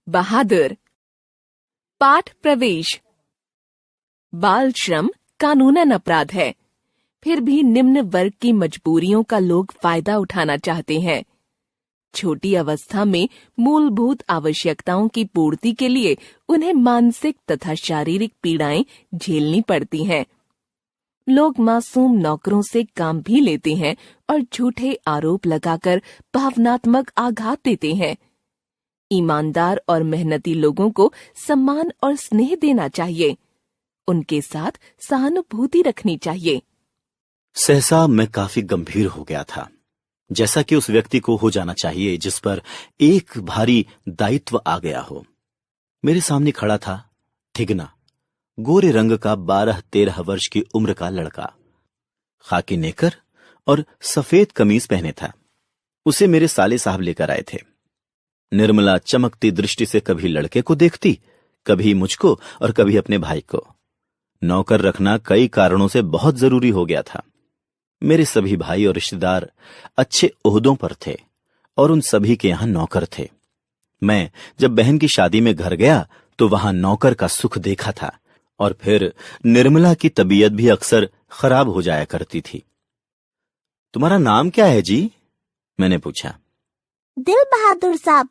बहादुर। पाठ प्रवेश। बाल श्रम कानूनन अपराध है, फिर भी निम्न वर्ग की मजबूरियों का लोग फायदा उठाना चाहते हैं। छोटी अवस्था में मूलभूत आवश्यकताओं की पूर्ति के लिए उन्हें मानसिक तथा शारीरिक पीड़ाएं झेलनी पड़ती हैं। लोग मासूम नौकरों से काम भी लेते हैं और झूठे आरोप लगाकर भावनात्मक आघात देते हैं। ईमानदार और मेहनती लोगों को सम्मान और स्नेह देना चाहिए। उनके साथ सहानुभूति रखनी चाहिए। सहसा मैं काफी गंभीर हो गया था, जैसा कि उस व्यक्ति को हो जाना चाहिए जिस पर एक भारी दायित्व आ गया हो। मेरे सामने खड़ा था थिगना, गोरे रंग का 12-13 वर्ष की उम्र का लड़का। खाकी नेकर और सफेद कमीज पहने था। उसे मेरे साले साहब लेकर आए थे। निर्मला चमकती दृष्टि से कभी लड़के को देखती, कभी मुझको और कभी अपने भाई को। नौकर रखना कई कारणों से बहुत जरूरी हो गया था। मेरे सभी भाई और रिश्तेदार अच्छे ओहदों पर थे और उन सभी के यहां नौकर थे। मैं जब बहन की शादी में घर गया तो वहां नौकर का सुख देखा था, और फिर निर्मला की तबीयत भी अक्सर खराब हो जाया करती थी। तुम्हारा नाम क्या है जी? मैंने पूछा। दिल बहादुर साहब।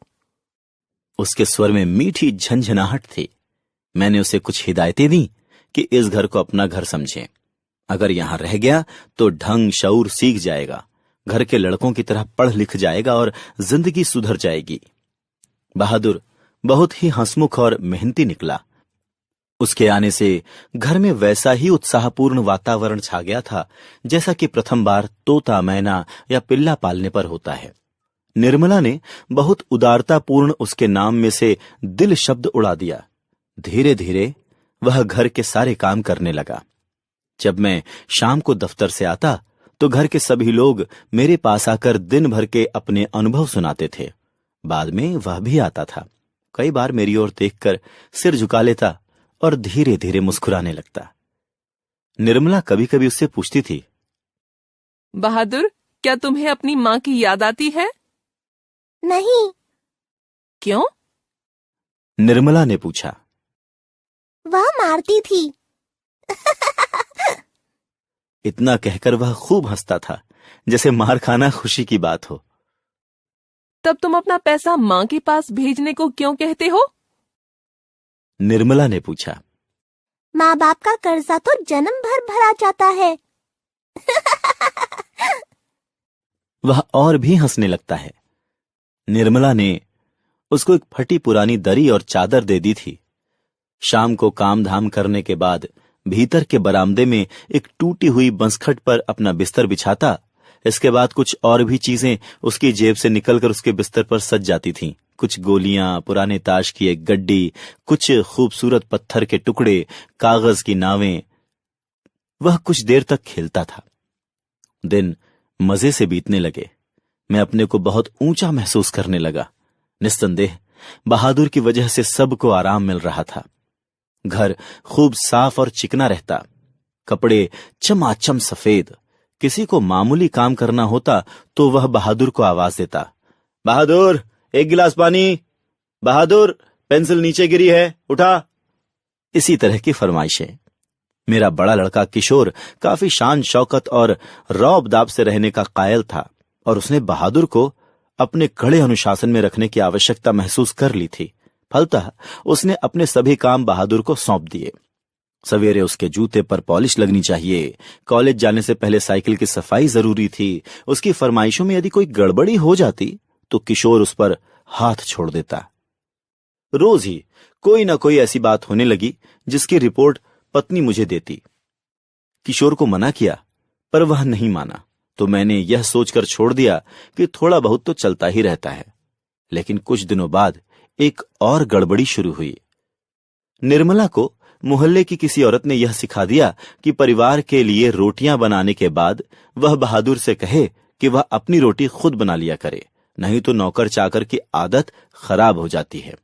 उसके स्वर में मीठी झंझनाहट थी। मैंने उसे कुछ हिदायतें दी कि इस घर को अपना घर समझे। अगर यहां रह गया तो ढंग शऊर सीख जाएगा, घर के लड़कों की तरह पढ़ लिख जाएगा और जिंदगी सुधर जाएगी। बहादुर बहुत ही हंसमुख और मेहनती निकला। उसके आने से घर में वैसा ही उत्साहपूर्ण वातावरण छा गया था जैसा कि प्रथम बार तोता, मैना या पिल्ला पालने पर होता है। निर्मला ने बहुत उदारतापूर्ण उसके नाम में से दिल शब्द उड़ा दिया। धीरे धीरे वह घर के सारे काम करने लगा। जब मैं शाम को दफ्तर से आता तो घर के सभी लोग मेरे पास आकर दिन भर के अपने अनुभव सुनाते थे। बाद में वह भी आता था। कई बार मेरी ओर देखकर सिर झुका लेता और धीरे धीरे मुस्कुराने लगता। निर्मला कभी कभी उससे पूछती थी, बहादुर, क्या तुम्हें अपनी माँ की याद आती है? नहीं। क्यों? निर्मला ने पूछा। वह मारती थी। इतना कहकर वह खूब हंसता था, जैसे मार खाना खुशी की बात हो। तब तुम अपना पैसा माँ के पास भेजने को क्यों कहते हो? निर्मला ने पूछा। माँ बाप का कर्जा तो जन्म भर भरा जाता है। वह और भी हंसने लगता है। निर्मला ने उसको एक फटी पुरानी दरी और चादर दे दी थी। शाम को काम धाम करने के बाद भीतर के बरामदे में एक टूटी हुई बंसखट पर अपना बिस्तर बिछाता। इसके बाद कुछ और भी चीजें उसकी जेब से निकलकर उसके बिस्तर पर सज जाती थीं। कुछ गोलियां, पुराने ताश की एक गड्डी, कुछ खूबसूरत पत्थर के टुकड़े, कागज की नावें। वह कुछ देर तक खेलता था। दिन मजे से बीतने लगे। मैं अपने को बहुत ऊंचा महसूस करने लगा। निस्संदेह बहादुर की वजह से सबको आराम मिल रहा था। घर खूब साफ और चिकना रहता, कपड़े चमाचम सफेद। किसी को मामूली काम करना होता तो वह बहादुर को आवाज देता, बहादुर, एक गिलास पानी। बहादुर, पेंसिल नीचे गिरी है, उठा। इसी तरह की फरमाइशें। मेरा बड़ा लड़का किशोर काफी शान शौकत और रौब दाब से रहने का कायल था, और उसने बहादुर को अपने कड़े अनुशासन में रखने की आवश्यकता महसूस कर ली थी। फलतः उसने अपने सभी काम बहादुर को सौंप दिए। सवेरे उसके जूते पर पॉलिश लगनी चाहिए। कॉलेज जाने से पहले साइकिल की सफाई जरूरी थी। उसकी फरमाइशों में यदि कोई गड़बड़ी हो जाती तो किशोर उस पर हाथ छोड़ देता। रोज ही कोई ना कोई ऐसी बात होने लगी जिसकी रिपोर्ट पत्नी मुझे देती। किशोर को मना किया पर वह नहीं माना, तो मैंने यह सोचकर छोड़ दिया कि थोड़ा बहुत तो चलता ही रहता है। लेकिन कुछ दिनों बाद एक और गड़बड़ी शुरू हुई। निर्मला को मोहल्ले की किसी औरत ने यह सिखा दिया कि परिवार के लिए रोटियां बनाने के बाद वह बहादुर से कहे कि वह अपनी रोटी खुद बना लिया करे, नहीं तो नौकर चाकर की आदत खराब हो जाती है।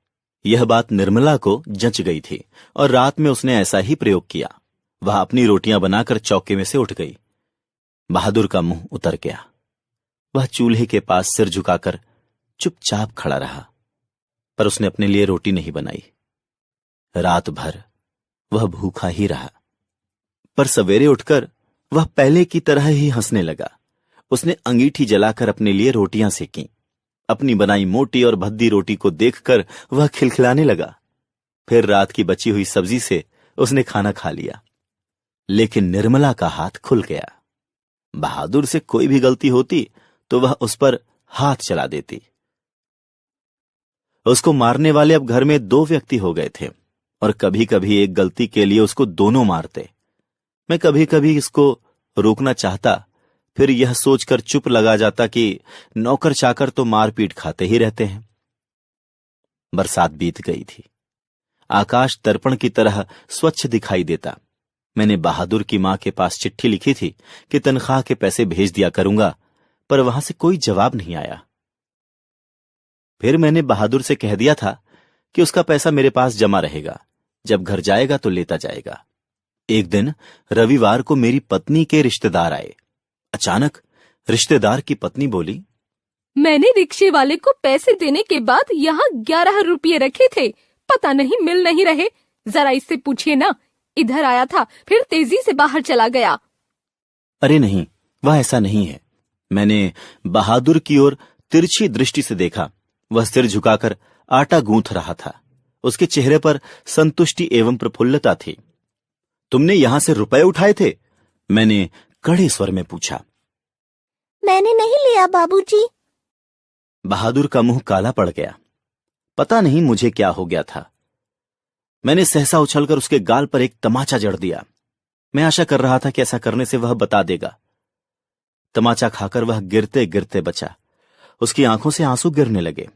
यह बात निर्मला को जंच गई थी और रात में उसने ऐसा ही प्रयोग किया। वह अपनी रोटियां बनाकर चौके में से उठ गई। बहादुर का मुंह उतर गया। वह चूल्हे के पास सिर झुकाकर चुपचाप खड़ा रहा। पर उसने अपने लिए रोटी नहीं बनाई। रात भर वह भूखा ही रहा, पर सवेरे उठकर वह पहले की तरह ही हंसने लगा। उसने अंगीठी जलाकर अपने लिए रोटियां सेकीं। अपनी बनाई मोटी और भद्दी रोटी को देखकर वह खिलखिलाने लगा। फिर रात की बची हुई सब्जी से उसने खाना खा लिया। लेकिन निर्मला का हाथ खुल गया। बहादुर से कोई भी गलती होती तो वह उस पर हाथ चला देती। उसको मारने वाले अब घर में 2 व्यक्ति हो गए थे और कभी कभी एक गलती के लिए उसको दोनों मारते। मैं कभी कभी इसको रोकना चाहता, फिर यह सोचकर चुप लगा जाता कि नौकर चाकर तो मारपीट खाते ही रहते हैं। बरसात बीत गई थी। आकाश दर्पण की तरह स्वच्छ दिखाई देता। मैंने बहादुर की मां के पास चिट्ठी लिखी थी कि तनख्वाह के पैसे भेज दिया करूंगा, पर वहां से कोई जवाब नहीं आया। फिर मैंने बहादुर से कह दिया था कि उसका पैसा मेरे पास जमा रहेगा, जब घर जाएगा तो लेता जाएगा। एक दिन रविवार को मेरी पत्नी के रिश्तेदार आए। अचानक रिश्तेदार की पत्नी बोली, मैंने रिक्शे वाले को पैसे देने के बाद यहाँ 11 रुपये रखे थे, पता नहीं मिल नहीं रहे। जरा इससे पूछिए ना, इधर आया था फिर तेजी से बाहर चला गया। अरे नहीं, वह ऐसा नहीं है। मैंने बहादुर की ओर तिरछी दृष्टि से देखा। वह सिर झुकाकर आटा गूंथ रहा था। उसके चेहरे पर संतुष्टि एवं प्रफुल्लता थी। तुमने यहां से रुपए उठाए थे? मैंने कड़े स्वर में पूछा। मैंने नहीं लिया बाबूजी। बहादुर का मुंह काला पड़ गया। पता नहीं मुझे क्या हो गया था। मैंने सहसा उछलकर उसके गाल पर एक तमाचा जड़ दिया। मैं आशा कर रहा था कि ऐसा करने से वह बता देगा। तमाचा खाकर वह गिरते गिरते बचा। उसकी आंखों से आंसू गिरने लगे।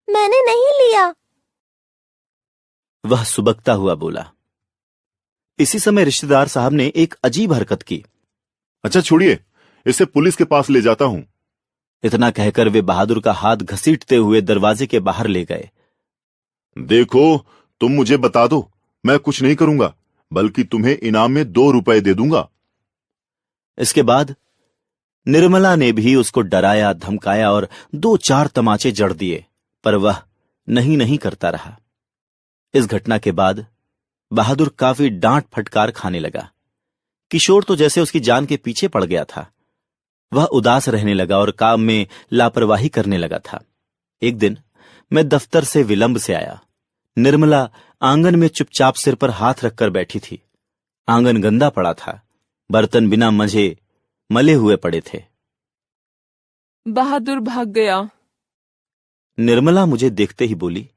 मैंने नहीं लिया। वह सुबकता हुआ बोला। इसी समय रिश्तेदार साहब ने एक अजीब हरकत की। अच्छा छोड़िए, इसे पुलिस के पास ले जाता हूं। इतना कहकर वे बहादुर का हाथ घसीटते हुए दरवाजे के बाहर ले गए। देखो, तुम मुझे बता दो, मैं कुछ नहीं करूंगा, बल्कि तुम्हें इनाम में 2 रुपए दे दूंगा। इसके बाद निर्मला ने भी उसको डराया, धमकाया और 2-4 तमाचे जड़ दिए, पर वह नहीं नहीं करता रहा। इस घटना के बाद बहादुर काफी डांट फटकार खाने लगा। किशोर तो जैसे उसकी जान के पीछे पड़ गया था। वह उदास रहने लगा और काम में लापरवाही करने लगा था। एक दिन मैं दफ्तर से विलंब से आया। निर्मला आंगन में चुपचाप सिर पर हाथ रखकर बैठी थी। आंगन गंदा पड़ा था। बर्तन बिना मंजे मले हुए पड़े थे। बहादुर भाग गया। निर्मला मुझे देखते ही बोली।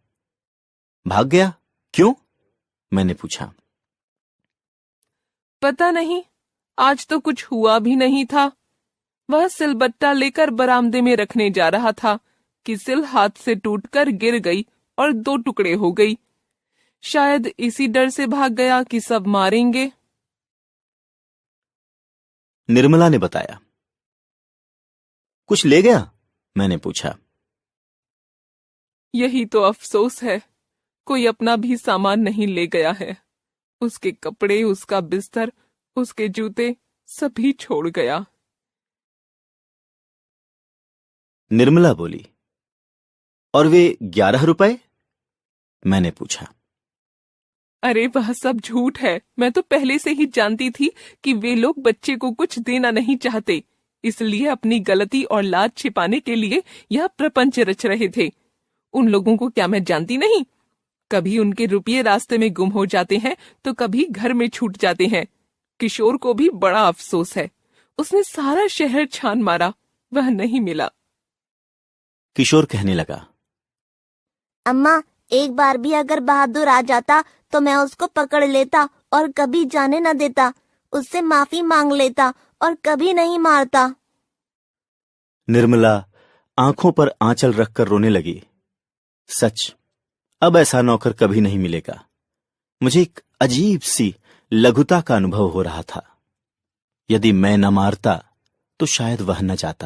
भाग गया? क्यों? मैंने पूछा। पता नहीं, आज तो कुछ हुआ भी नहीं था। वह सिलबट्टा लेकर बरामदे में रखने जा रहा था कि सिल हाथ से टूटकर गिर गई और 2 टुकड़े हो गई। शायद इसी डर से भाग गया कि सब मारेंगे। निर्मला ने बताया। कुछ ले गया? मैंने पूछा। यही तो अफसोस है, कोई अपना भी सामान नहीं ले गया है। उसके कपड़े, उसका बिस्तर, उसके जूते सभी छोड़ गया। निर्मला बोली। और वे 11 रुपए? मैंने पूछा। अरे वह सब झूठ है। मैं तो पहले से ही जानती थी कि वे लोग बच्चे को कुछ देना नहीं चाहते, इसलिए अपनी गलती और लाज छिपाने के लिए यह प्रपंच रच रहे थे। उन लोगों को क्या मैं जानती नहीं? कभी उनके रुपये रास्ते में गुम हो जाते हैं तो कभी घर में छूट जाते हैं। किशोर को भी बड़ा अफसोस है। उसने सारा शहर छान मारा, वह नहीं मिला। किशोर कहने लगा। अम्मा, एक बार भी अगर बहादुर आ जाता तो मैं उसको पकड़ लेता और कभी जाने न देता। उससे माफी मांग लेता और कभी नहीं मारता। निर्मला आंखों पर आंचल रखकर रोने लगी। सच, अब ऐसा नौकर कभी नहीं मिलेगा। मुझे एक अजीब सी लघुता का अनुभव हो रहा था। यदि मैं न मारता तो शायद वह न जाता।